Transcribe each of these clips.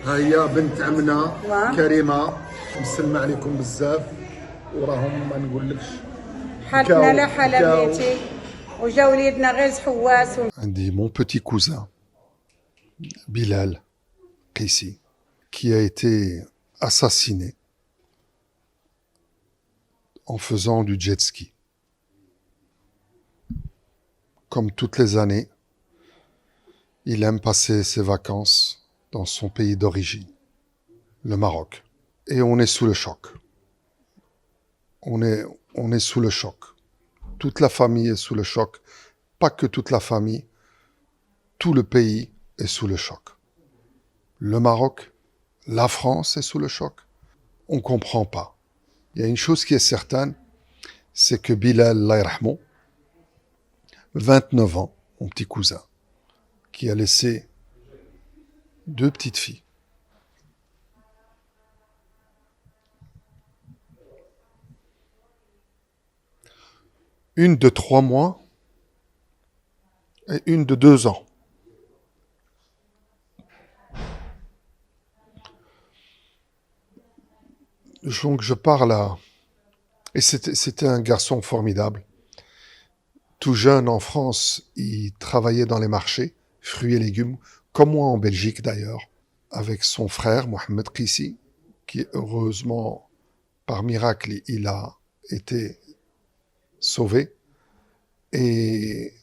ها هي بنت عمنا نعم. كريمه مسلمه عليكم بزاف وراهم ما نقولكش حالتنا لا حالة بنيتي وجا وليدنا غير حواس عندي mon petit cousin Bilal Qissi qui a été assassiné en faisant du jet ski. Comme toutes les années, il aime passer ses vacances dans son pays d'origine, le Maroc. Et on est sous le choc. On est sous le choc. Toute la famille est sous le choc. Pas que toute la famille, tout le pays est sous le choc. Le Maroc, la France est sous le choc. On ne comprend pas. Il y a une chose qui est certaine, c'est que Bilal, Allah yarhamou, 29 ans, mon petit cousin, qui a laissé 2 petites filles. Une de 3 mois et une de 2 ans. Donc je parle à... Et c'était un garçon formidable. Tout jeune en France, il travaillait dans les marchés, fruits et légumes, comme moi en Belgique d'ailleurs, avec son frère Mohamed Qissi, qui heureusement, par miracle, il a été sauvé. Et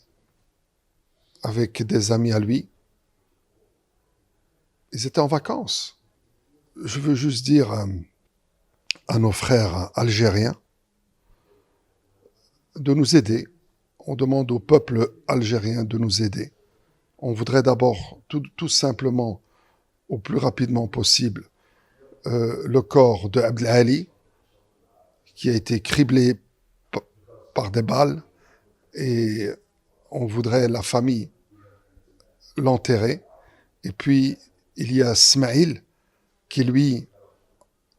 avec des amis à lui, ils étaient en vacances. Je veux juste dire à nos frères algériens de nous aider. On demande au peuple algérien de nous aider. On voudrait d'abord, tout simplement, au plus rapidement possible, le corps de Abdel Ali, qui a été criblé par des balles, et on voudrait la famille l'enterrer. Et puis, il y a Smaïl, qui lui,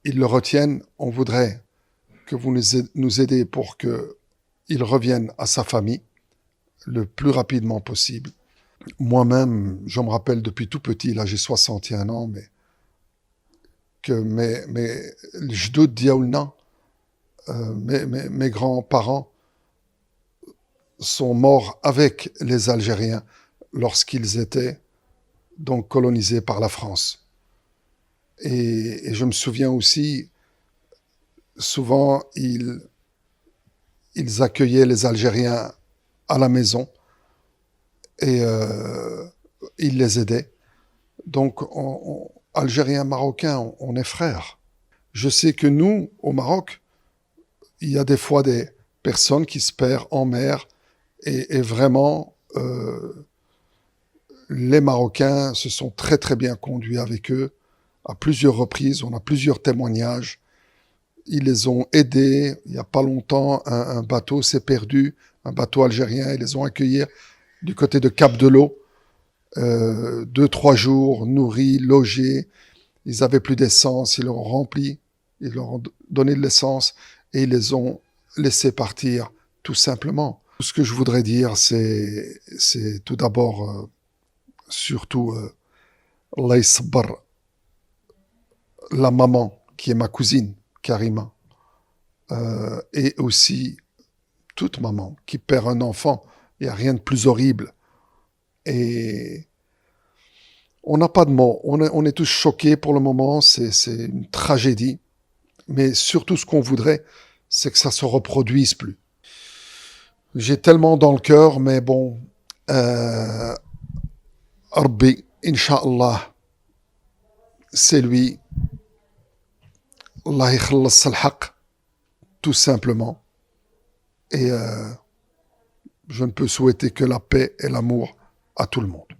ils le retiennent. On voudrait que vous nous aidez pour qu'il revienne à sa famille le plus rapidement possible. Moi-même, je me rappelle depuis tout petit, là j'ai 61 ans, mais que mes jdoud diaoulna, mes grands-parents sont morts avec les Algériens lorsqu'ils étaient donc colonisés par la France. Et je me souviens aussi, souvent, ils accueillaient les Algériens à la maison et ils les aidaient. Donc, Algériens, Marocains, on est frères. Je sais que nous, au Maroc, il y a des fois des personnes qui se perdent en mer et vraiment, les Marocains se sont très très bien conduits avec eux à plusieurs reprises. On a plusieurs témoignages. Ils les ont aidés. Il n'y a pas longtemps, un bateau s'est perdu, un bateau algérien. Ils les ont accueillis du côté de Cap de l'Eau. 2-3 jours, nourris, logés. Ils avaient plus d'essence. Ils leur ont rempli. Ils leur ont donné de l'essence et ils les ont laissés partir, tout simplement. Ce que je voudrais dire, c'est tout d'abord, surtout, Allah yasbar, la maman, qui est ma cousine, Karima, et aussi toute maman qui perd un enfant. Il n'y a rien de plus horrible. Et on n'a pas de mots. On est tous choqués pour le moment. C'est une tragédie. Mais surtout, ce qu'on voudrait, c'est que ça se reproduise plus. J'ai tellement dans le cœur, mais bon, Rabbi, Inch'Allah, c'est lui. Allah yakhlass al-haq, tout simplement. Et je ne peux souhaiter que la paix et l'amour à tout le monde.